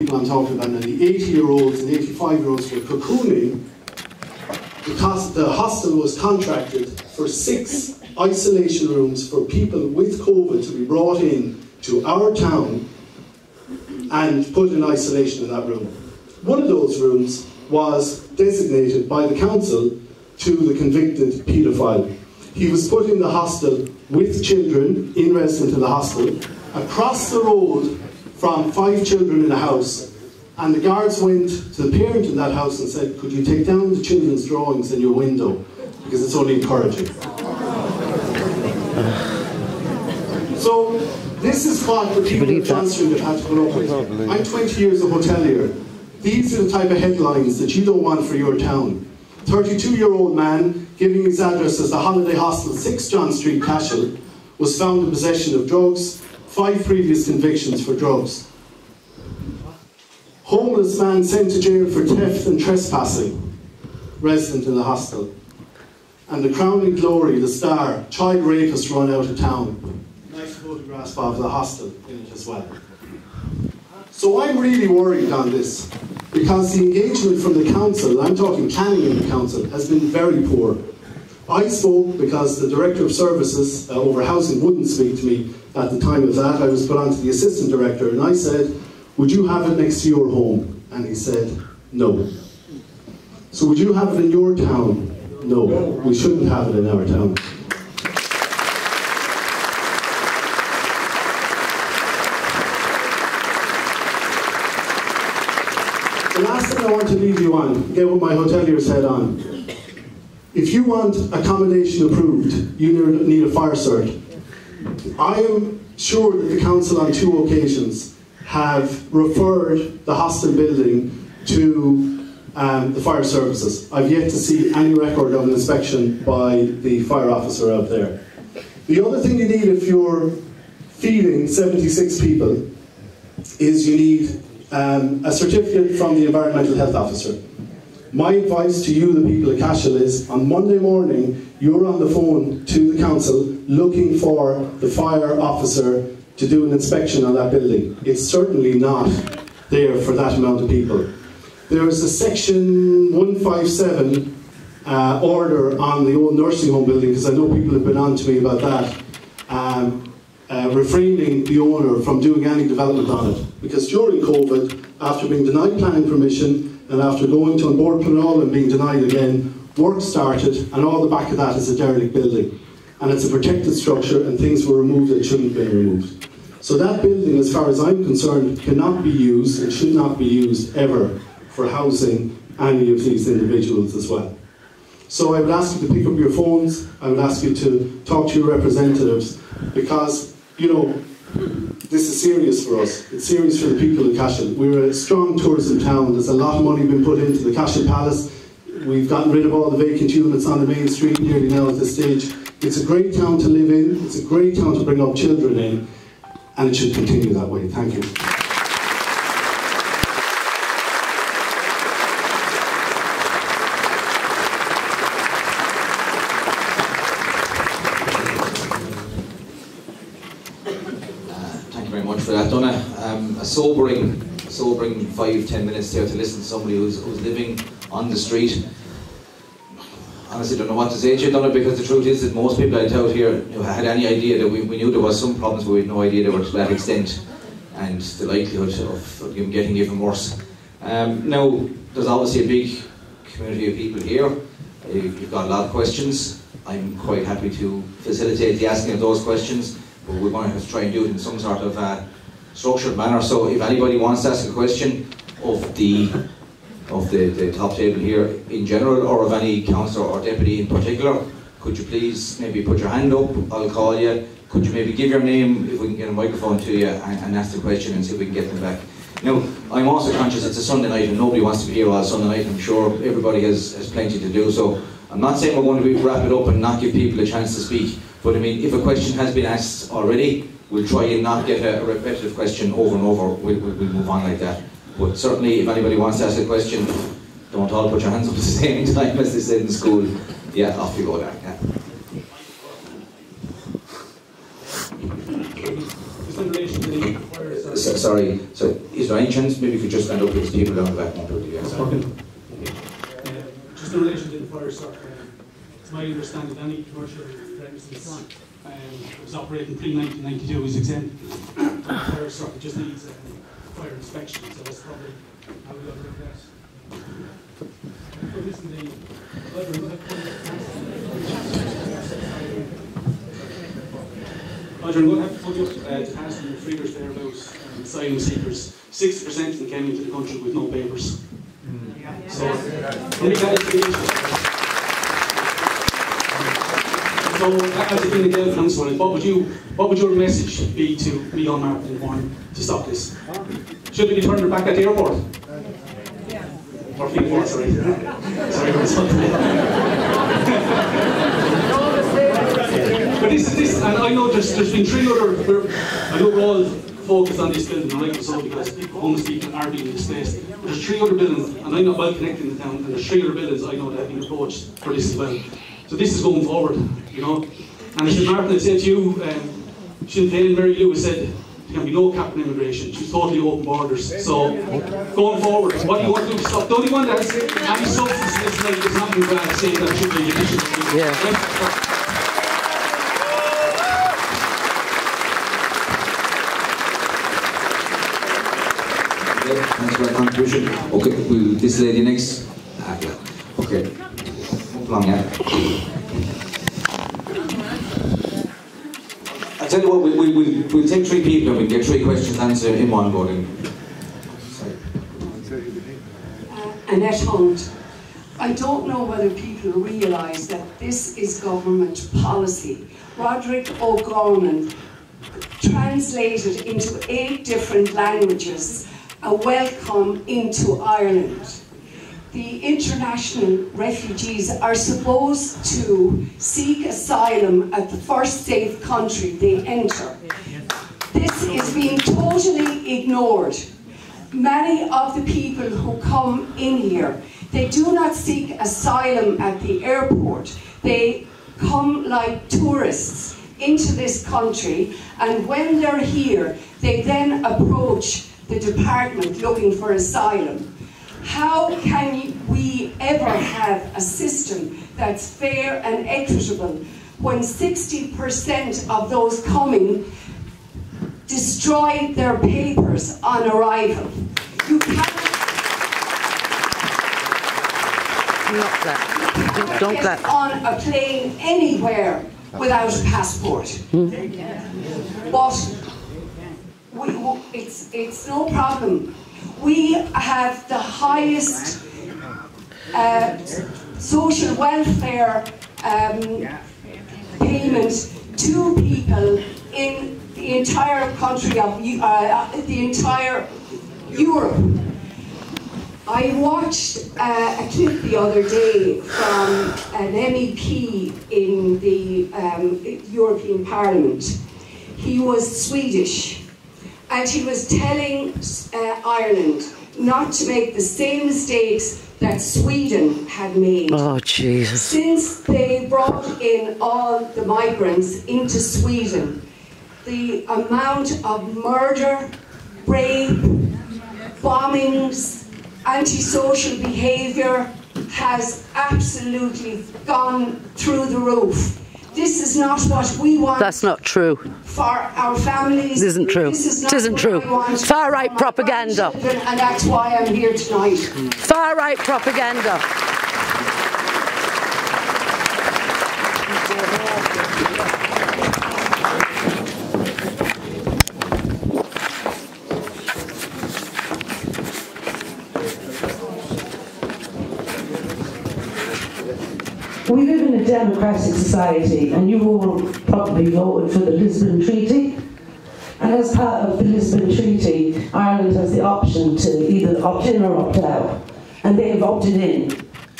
people I'm talking about, and the 80-year-olds and 85-year-olds were cocooning because the hostel was contracted for 6 isolation rooms for people with COVID to be brought in to our town and put in isolation in that room. One of those rooms was designated by the council to the convicted paedophile. He was put in the hostel with children in resident in the hostel, across the road from 5 children in a house, and the guards went to the parent in that house and said, could you take down the children's drawings in your window, because it's only encouraging. So this is what the people in John Street have had to put up with. I'm 20 years a hotelier. These are the type of headlines that you don't want for your town. 32-year-old man giving his address as the Holiday Hostel, 6 John Street, Cashel, was found in possession of drugs, 5 previous convictions for drugs. Homeless man sent to jail for theft and trespassing, resident in the hostel. And the crowning glory, the star, child rapist run out of town. Nice photograph of the hostel in it as well. So I'm really worried on this, because the engagement from the council, I'm talking planning in the council, has been very poor. I spoke because the Director of Services over Housing wouldn't speak to me at the time of that. I was put on to the Assistant Director, and I said, would you have it next to your home? And he said, no. So would you have it in your town? No, we shouldn't have it in our town. The last thing I want to leave you on, get with my hotelier's head on. If you want accommodation approved, you need a fire cert. I am sure that the council on 2 occasions have referred the hostel building to the fire services. I've yet to see any record of an inspection by the fire officer out there. The other thing you need if you're feeding 76 people is you need a certificate from the environmental health officer. My advice to you, the people of Cashel, is on Monday morning you're on the phone to the council looking for the fire officer to do an inspection on that building. It's certainly not there for that amount of people. There is a section 157 order on the old nursing home building, because I know people have been on to me about that, refraining the owner from doing any development on it. Because during COVID, after being denied planning permission, and after going to Onboard Planall and being denied again, work started, and all the back of that is a derelict building. And it's a protected structure, and things were removed that shouldn't have been removed. So that building, as far as I'm concerned, cannot be used, and should not be used ever, for housing any of these individuals as well. So I would ask you to pick up your phones, I would ask you to talk to your representatives, because, you know, this is serious for us. It's serious for the people of Cashel. We're a strong tourism town. There's a lot of money been put into the Cashel Palace. We've gotten rid of all the vacant units on the main street nearly now at this stage. It's a great town to live in. It's a great town to bring up children in, and it should continue that way. Thank you. For that, Donna, a sobering 5-10 minutes there to listen to somebody who's living on the street. Honestly, don't know what to say to you, Donna, because the truth is that most people I out here had any idea that we knew there was some problems, but we had no idea they were to that extent, and the likelihood of them getting even worse. Now, there's obviously a big community of people here. You've got a lot of questions. I'm quite happy to facilitate the asking of those questions, but we're going to have to try and do it in some sort of structured manner. So if anybody wants to ask a question of the top table here in general, or of any councillor or deputy in particular, could you please maybe put your hand up? I'll call you. Could you maybe give your name, if we can get a microphone to you, and ask the question and see if we can get them back. Now, I'm also conscious it's a Sunday night and nobody wants to be here all Sunday night. I'm sure everybody has plenty to do, so I'm not saying we're going to wrap it up and not give people a chance to speak, but I mean, if a question has been asked already, we'll try and not get a repetitive question over and over. We'll move on like that. But certainly, if anybody wants to ask a question, don't all put your hands up at the same time, as they said in school. Yeah, off you go there. Yeah. sorry. So, is there any chance maybe you could just stand up with these people down the back? Okay. Just in relation to the fire start, it's my understanding that any commercial premises was operating pre-1992 is exempt from fire start. It just needs fire inspection, so that's probably how we look at that. Adrian, what have to put you up to pass the figures there about asylum seekers? 60% of them came into the country with no papers. So, that has been a governance one. What would your message be to Micheál Martin and Warren to stop this? Should we be turning back at the airport? Or Fleetwood, sorry. Sorry for something. But this, and I know there's been three other, I know we're all focused on this building, and rightly so, because homeless people are being displaced. But there's three other buildings, and I'm not well connected in the town, and there's three other buildings I know that have been approached for this as well. So this is going forward, you know. And as Martin had said to you, Sinn Féin, Mary Lewis said, there can be no cap on immigration. She's totally open borders. So, going forward, what do you want to do to stop? The only one that's any substance in this life is not going to say that should be judicial. Yeah. Thanks for that contribution. Okay, this lady next. Okay. Move along, yeah. I'll tell you what, we'll take three people and we can get three questions answered in one voting. Annette Hunt. I don't know whether people realise that this is government policy. Roderick O'Gorman translated into 8 different languages a welcome into Ireland. The international refugees are supposed to seek asylum at the first safe country they enter. This is being totally ignored. Many of the people who come in here, they do not seek asylum at the airport. They come like tourists into this country, and when they're here, they then approach the department looking for asylum. How can we ever have a system that's fair and equitable when 60% of those coming destroy their papers on arrival? You can't get on a plane anywhere without a passport. But it's no problem. We have the highest social welfare payment to people in the entire country of the entire Europe. I watched a clip the other day from an MEP in the European Parliament. He was Swedish, and he was telling Ireland not to make the same mistakes that Sweden had made. Oh, Jesus. Since they brought in all the migrants into Sweden, the amount of murder, rape, bombings, antisocial behaviour has absolutely gone through the roof. This is not what we want. That's not true. For our families. It isn't true. This is not it isn't true. Far-right propaganda. And that's why I'm here tonight. Far-right propaganda. We live in a democratic society, and you all probably voted for the Lisbon Treaty. And as part of the Lisbon Treaty, Ireland has the option to either opt in or opt out. And they have opted in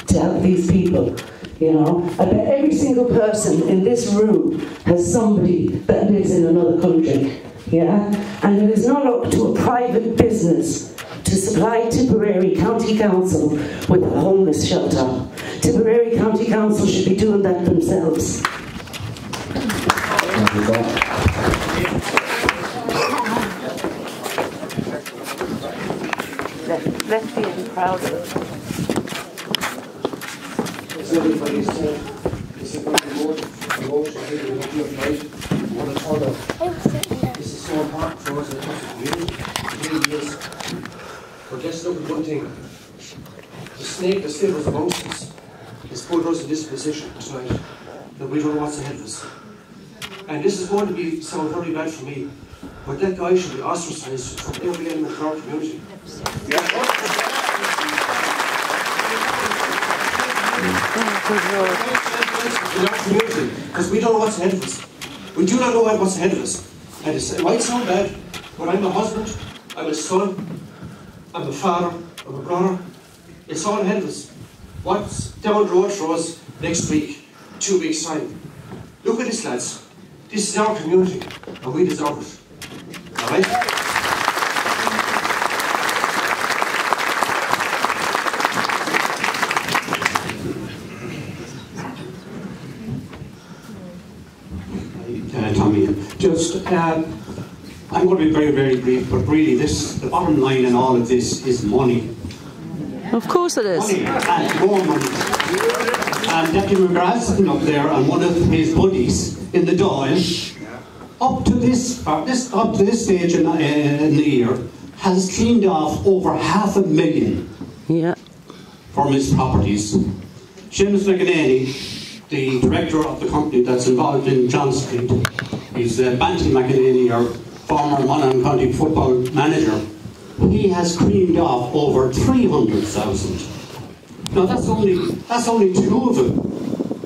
to help these people, you know. I bet every single person in this room has somebody that lives in another country, yeah? And it is not up to a private business to supply Tipperary County Council with a homeless shelter. Tipperary County Council should be doing that themselves. Let's be proud of it. Everybody's this is going to vote here tonight. One and all this is so important for us. It really is. But let's look at one thing. The snake that still was amongst us has put us in this position tonight that we don't know what's ahead of us. And this is going to sound very bad for me, but that guy should be ostracized from every element of our community. Because we don't know what's ahead of us. We do not know what's ahead of us. And it might sound bad, but I'm a husband, I'm a son, I'm a father, I'm a brother. It's all ahead of us. What's down the road for us next week, 2 weeks' time? Look at this, lads. This is our community, and we deserve it. All right? Tommy, I'm going to be very, very brief, but really the bottom line in all of this is money. Of course it is. Money and more money. And Deputy McGrath sitting up there and one of his buddies in the Dáil, up to this stage in the year, has cleaned off over $500,000 from his properties. Seamus McEnany, the director of the company that's involved in John Street, he's Banty McEnany, our former Monaghan County football manager. He has cleaned off over 300,000. Now that's only two of them.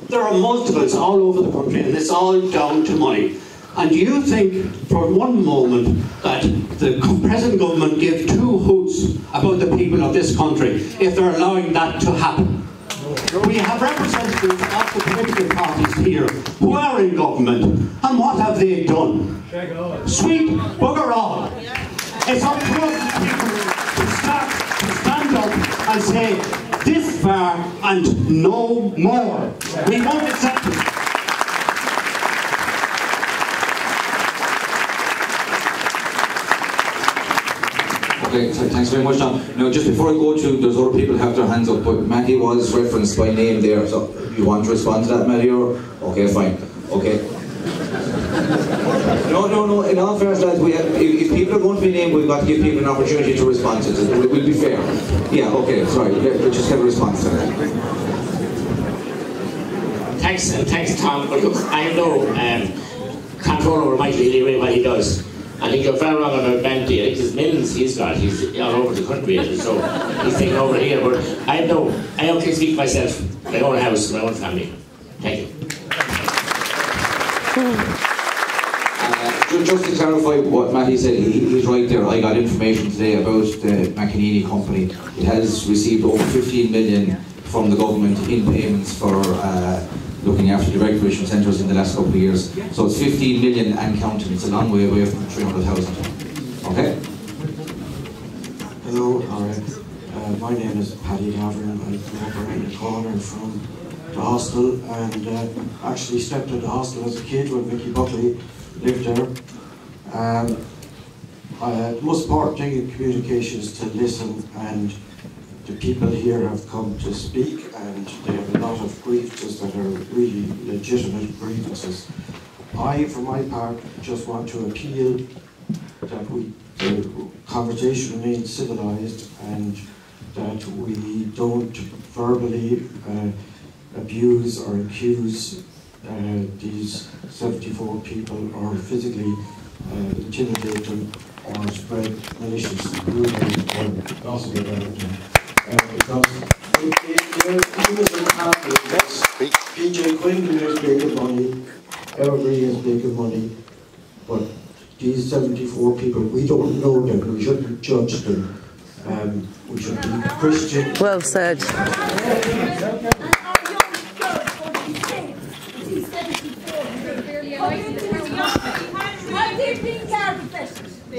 There are multiples all over the country, and it's all down to money. And do you think for one moment that the present government give two hoots about the people of this country if they're allowing that to happen? We have representatives of the political parties here who are in government, and what have they done? Sweet bugger all. It's up to us to stand up and say, this far and no more. We won't accept it. Okay, so thanks very much, Tom. Now, just before I go to, there's other people who have their hands up, but Matty was referenced by name there, so you want to respond to that, Matty, or? Okay, fine. Okay. No, in all fairness, lads, if people are going to be named, we've got to give people an opportunity to respond to it. We'll be fair. Yeah, okay, sorry, we'll just have a response to that. Thanks, Tom. But look, I have no control over Michael Healy, what he does. I think you're very wrong about Benty. I think there's millions he's got. He's all over the country, so he's taking over here. But I don't speak for myself, my own house, my own family. Thank you. Just to clarify what Matty said, he's right there. I got information today about the McEnany company. It has received over 15 million from the government in payments for looking after the recreation centres in the last couple of years. So it's 15 million and counting. It's a long way away from 300,000. Okay? Hello, my name is Paddy Gavin. I grew up around the corner from the hostel, and actually stepped into the hostel as a kid when Mickey Buckley lived there. The most important thing in communication is to listen, and the people here have come to speak, and they have a lot of grievances that are really legitimate grievances. I, for my part, just want to appeal that the conversation remains civilised, and that we don't verbally abuse or accuse these 74 people, or physically intimidate them, or spread malicious rumours or gossip about them. Because PJ Quinn is making money, everybody is making money, but these 74 people, we don't know them, we shouldn't judge them. We should be Christian. Well said.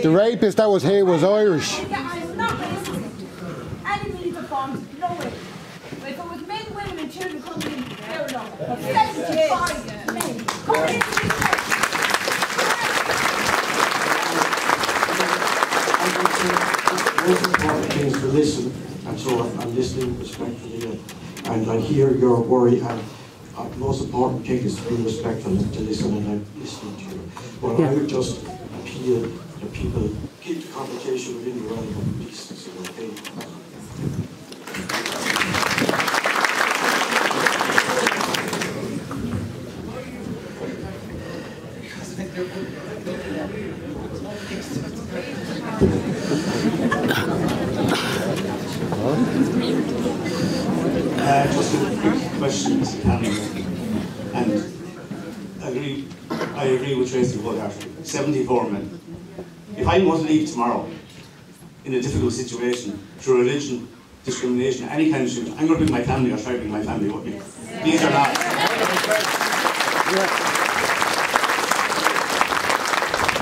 The rapist that was here was Irish. I'm not racist. Anybody performed, no way. But if it was men, women and children coming in, fair enough. But 75 men coming into this place. The most important thing is to listen, and so I'm listening respectfully, and I hear your worry, and the most important thing is to be respectful and to listen, and I'm listening to you. But I would just appeal to people, keep the conversation within the realm of decency, okay? Just a quick question, Mr. Hanlon. And I agree with Tracy wholeheartedly. 74 men. If I want to leave tomorrow in a difficult situation through religion, discrimination, any kind of situation, I'm going to bring my family or try to bring my family with me. These are not.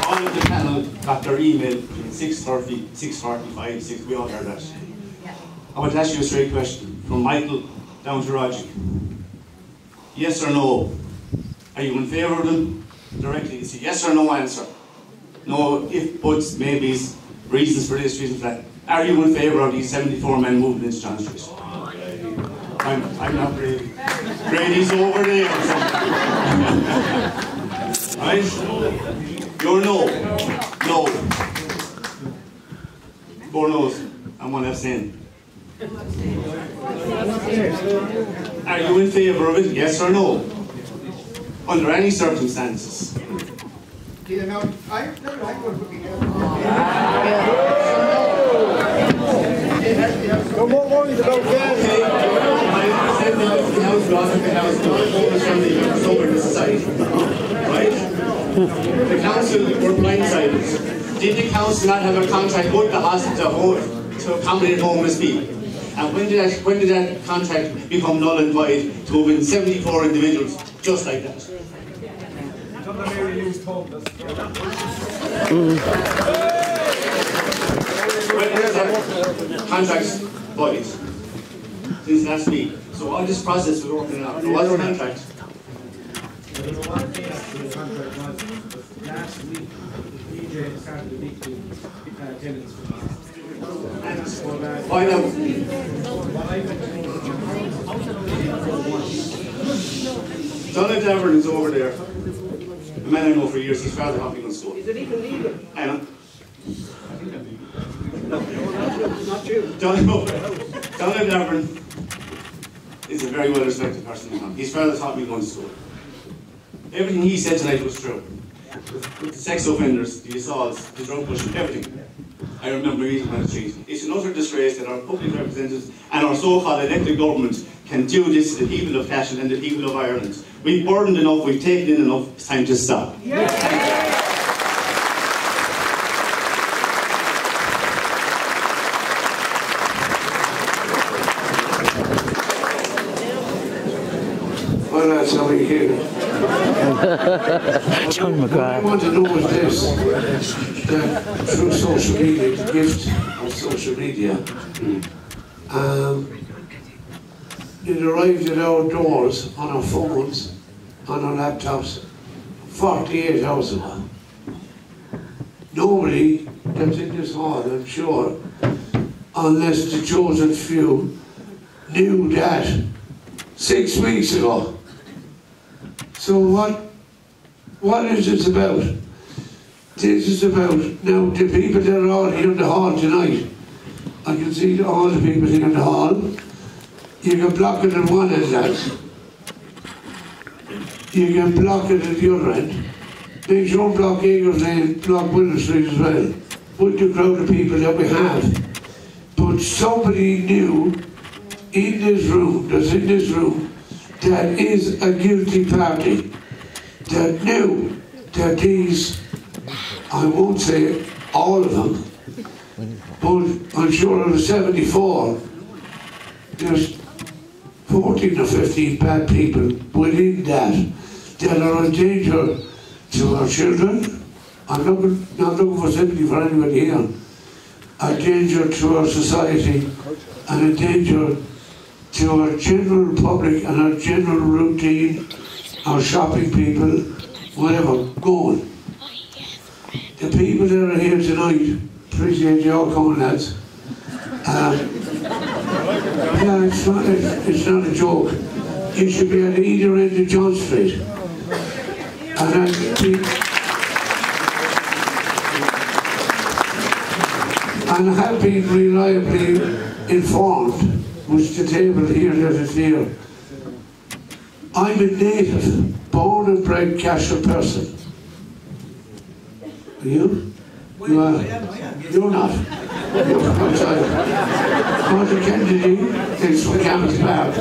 All of the panel got their email between 6:30, 6:45, 6. We all heard that. I want to ask you a straight question, from Michael down to Roger. Yes or no? Are you in favour of them? Directly, it's a yes or no answer. No if, buts, maybes, reasons for this, reasons for that. Are you in favour of these 74 men moving into John Street? I'm not Brady. Brady's over there. Right? You're no. No. 4 no's and 1 abstain. Are you in favour of it, yes or no? Under any circumstances. No more worries about that. Okay, I said the house laws of the house focus on the sober society. Right? The council were blindsided. Did the council not have a contract with the hospital to accommodate homeless people? And when did that contract become null and void to move in 74 individuals just like that? When did that contract void? Since last week. So all this process we're working out. There was a contract. Last week, DJ started the weekly attendance for me. Why now? Donald Davern is over there. A man I know for years. He's father hopping on school. Is it even legal? I know. Not you. Donald Davern is a very well respected person in town. His father taught me going to school. Everything he said tonight was true. The sex offenders, the assaults, the drug pushing, everything. I remember meeting on the street. It's an utter disgrace that our public representatives and our so-called elected government can do this to the people of Cashel and the people of Ireland. We've burdened enough, we've taken in enough, it's time to stop. Well, that's how we hear it. John McGrath. What I want to know is this, that through social media, the gift of social media, it arrived at our doors, on our phones, on our laptops, 48 hours ago. Nobody that's in this hall, I'm sure, unless the chosen few, knew that 6 weeks ago. So what is this about? This is about, now the people that are all here in the hall tonight, I can see all the people here in the hall, you can block it at one end, lads. You can block it at the other end. Make sure block Eagles Lane, block Willow Street as well, with the crowd of people that we have. But somebody knew in this room, that's in this room, that is a guilty party, that knew that these, I won't say all of them, but I'm sure of the 74, there's 14 or 15 bad people within that are a danger to our children. I'm not looking for sympathy for anybody here. A danger to our society and a danger to our general public and our general routine, our shopping people, whatever, going. The people that are here tonight, appreciate you all coming, lads. Yeah, it's not a joke. You should be at either end of John Street. And I have been reliably informed, which the table here that is here. I'm a native, born and bred Cashel person. Are you? You are? You're not. You're from outside. Roger Kennedy is from Campbell's Park.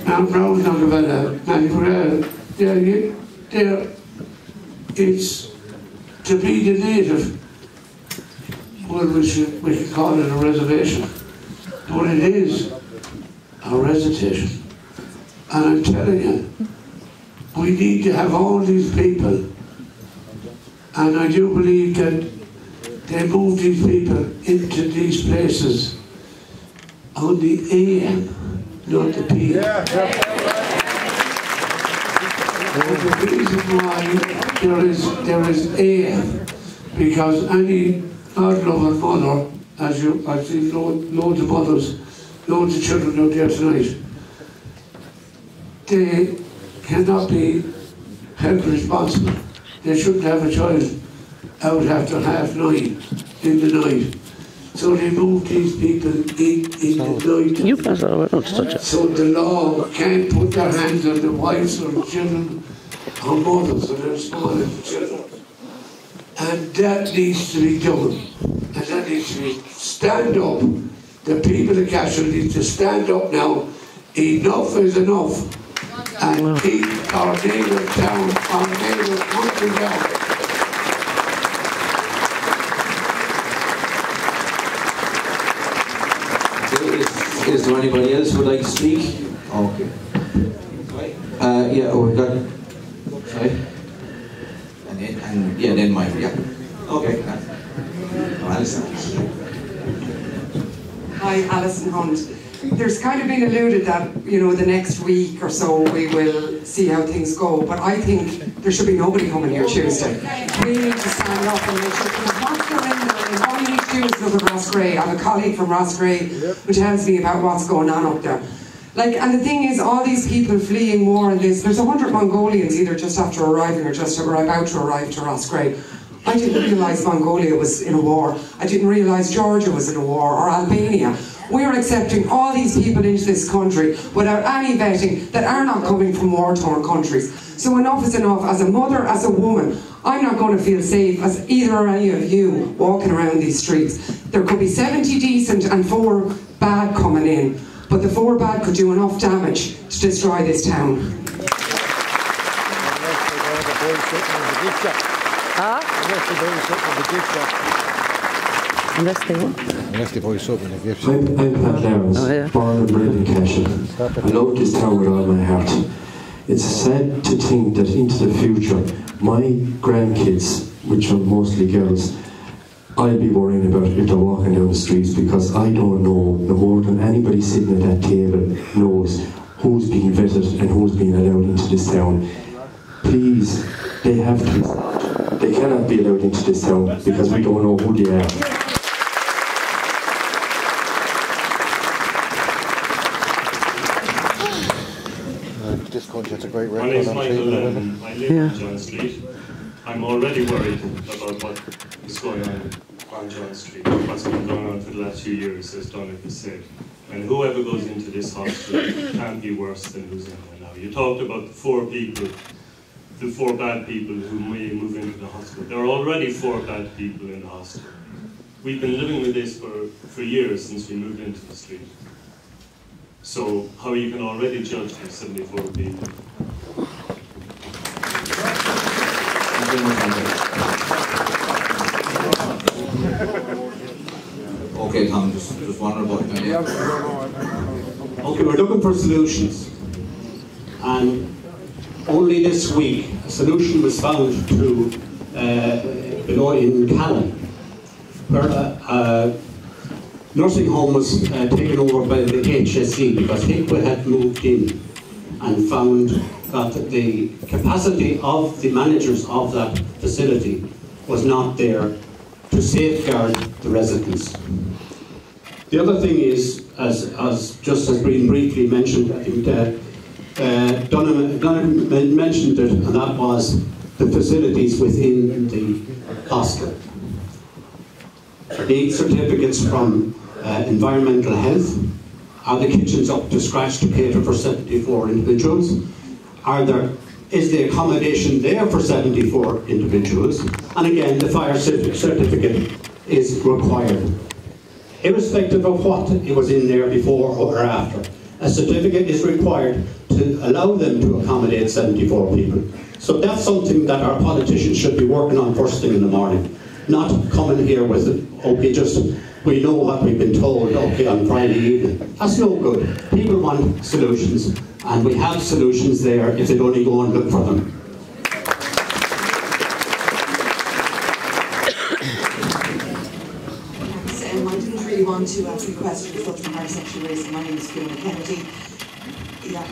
I'm proud of that. It's to be the native. Well, we can call it a reservation, but it is a recitation. And I'm telling you, we need to have all these people, and I do believe that they move these people into these places on the AM, not the PM. And the reason why there is AM, because any God-loving mother, as I've seen loads of mothers, loads of children out there tonight, they cannot be held responsible. They shouldn't have a child out after 9:30 in the night. So they move these people in the night. You pass it over, don't touch it. So the law can't put their hands on the wives or children or mothers or their small children. And that needs to be done. And that needs to be stand up. The people of Cashel need to stand up now. Enough is enough. And keep our neighbour town, our neighbour country down. Is there anybody else who would like to speak? Okay. Yeah, we've got. Sorry? And then Mike, yeah. Okay. Alison. Hi, Alison Hunt. There's kind of been alluded that, you know, the next week or so we will see how things go, but I think there should be nobody coming here Tuesday. We need to stand up and make sure, because once they're in there, all you need to do is look at Roscrea. I have a colleague from Roscrea who tells me about what's going on up there. Like, and the thing is, all these people fleeing war and this, there's 100 Mongolians either just after arriving or just about to arrive to Roscrea. I didn't realise Mongolia was in a war. I didn't realise Georgia was in a war, or Albania. We're accepting all these people into this country without any vetting that are not coming from war-torn countries. So enough is enough. As a mother, as a woman, I'm not going to feel safe as either or any of you walking around these streets. There could be 70 decent and 4 bad coming in, but the 4 bad could do enough damage to destroy this town. Unless they voice up in the gift shop. I'm Pat Lawrence, born and bred in Cashel. I love this town with all my heart. It's sad to think that into the future, my grandkids, which are mostly girls, I'll be worrying about if they're walking down the streets, because I don't know, no more than anybody sitting at that table knows who's being vetted and who's being allowed into this town. Please, they have to. They cannot be allowed into this town because we don't know who they are. This country has a great My name is record on Michael treating and women. I live on John Street. I'm already worried about what is going on John Street. What's been going on for the last few years, as Donnell has said. And whoever goes into this hospital can't be worse than who's in there now. You talked about the 4 people, the 4 bad people who may move into the hospital. There are already 4 bad people in the hospital. We've been living with this for years since we moved into the street. So how you can already judge the 74 people. Okay, Tom, just wondering about it. Okay, we're looking for solutions. And only this week, a solution was found to, in Callan, where a nursing home was taken over by the HSE because HICWA had moved in and found that the capacity of the managers of that facility was not there to safeguard the residents. The other thing is, as just has been briefly mentioned, I think Donnan mentioned it, and that was the facilities within the hostel. Need certificates from environmental health. Are the kitchens up to scratch to cater for 74 individuals? Is the accommodation there for 74 individuals? And again, the fire certificate is required. Irrespective of what it was in there before or after, a certificate is required to allow them to accommodate 74 people. So that's something that our politicians should be working on first thing in the morning. Not coming here with, okay, just, we know what we've been told, okay, on Friday evening. That's no good. People want solutions, and we have solutions there if they'd only go and look for them. I didn't really want to ask a question because the remarks actually raised. My name is Fiona Kennedy. Yeah,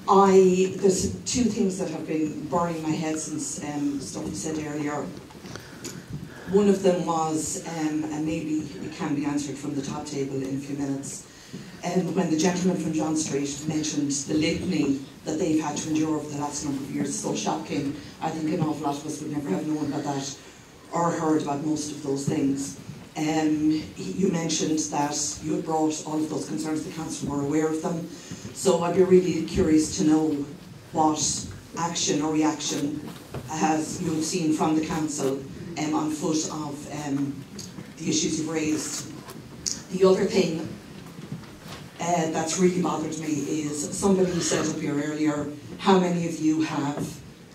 there's two things that have been burning my head since stuff you said earlier. One of them was, and maybe it can be answered from the top table in a few minutes, when the gentleman from John Street mentioned the litany that they've had to endure over the last number of years. So shocking. I think an awful lot of us would never have known about that or heard about most of those things. You mentioned that you had brought all of those concerns to the council, were aware of them. So I'd be really curious to know what action or reaction you have seen from the council on foot of the issues you've raised. The other thing that's really bothered me is somebody said up here earlier, how many of you have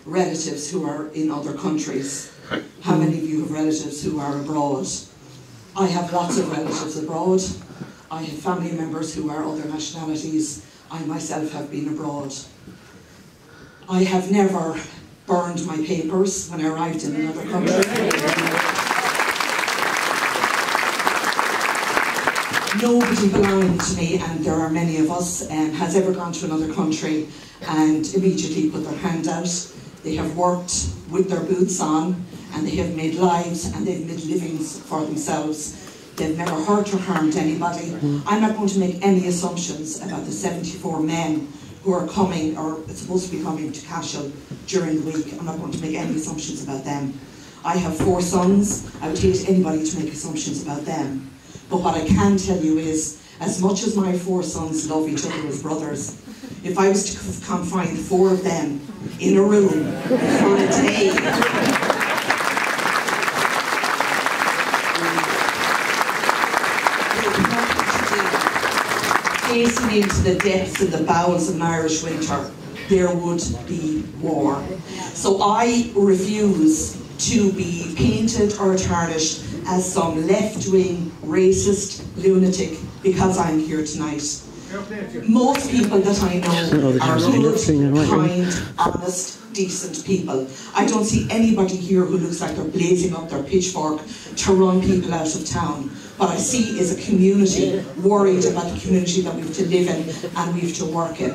relatives who are in other countries? How many of you have relatives who are abroad? I have lots of relatives abroad. I have family members who are other nationalities. I myself have been abroad. I have never burned my papers when I arrived in another country. Nobody belonging to me, and there are many of us, has ever gone to another country and immediately put their hand out. They have worked with their boots on, and they have made lives and they've made livings for themselves. They've never hurt or harmed anybody. I'm not going to make any assumptions about the 74 men who are coming, or supposed to be coming to Cashel during the week. I'm not going to make any assumptions about them. I have 4 sons. I would hate anybody to make assumptions about them. But what I can tell you is, as much as my 4 sons love each other as brothers, if I was to confine 4 of them in a room for a day, facing into the depths and the bowels of an Irish winter, there would be war. So I refuse to be painted or tarnished as some left-wing racist lunatic because I'm here tonight. Most people that I know are good, kind, honest, decent people. I don't see anybody here who looks like they're blazing up their pitchfork to run people out of town. What I see is a community worried about the community that we have to live in and we have to work in.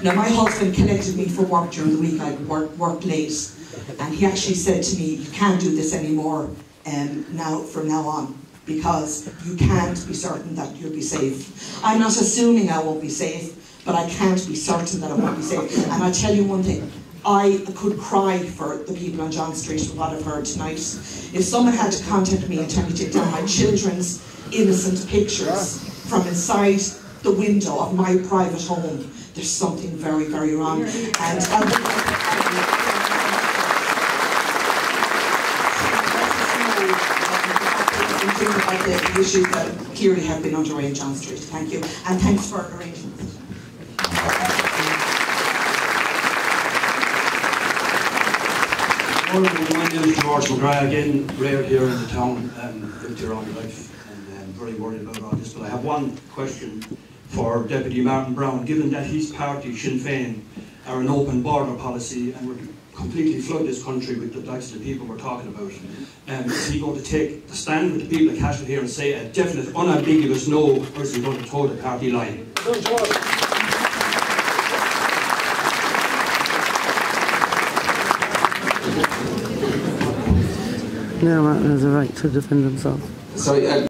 Now, my husband collected me for work during the week. I worked late, and he actually said to me, "You can't do this anymore from now on, because you can't be certain that you'll be safe." I'm not assuming I won't be safe, but I can't be certain that I won't be safe. And I tell you one thing, I could cry for the people on John Street with what I've heard tonight. If someone had to contact me and tell me to take down my children's innocent pictures from inside the window of my private home, there's something very, very wrong. And I would about the issues that clearly have been underway in John Street. Thank you. And thanks for arranging this. My name is George McGrath, again, reared here in the town, lived here all my life, and very worried about all this. But I have one question for Deputy Martin Brown. Given that his party, Sinn Féin, are an open border policy and would completely flood this country with the types of people we're talking about, is he going to take the stand with the people of Cashel here and say a definite, unambiguous no, or is he going to toe the party line? No, Martin has a right to defend himself. Sorry,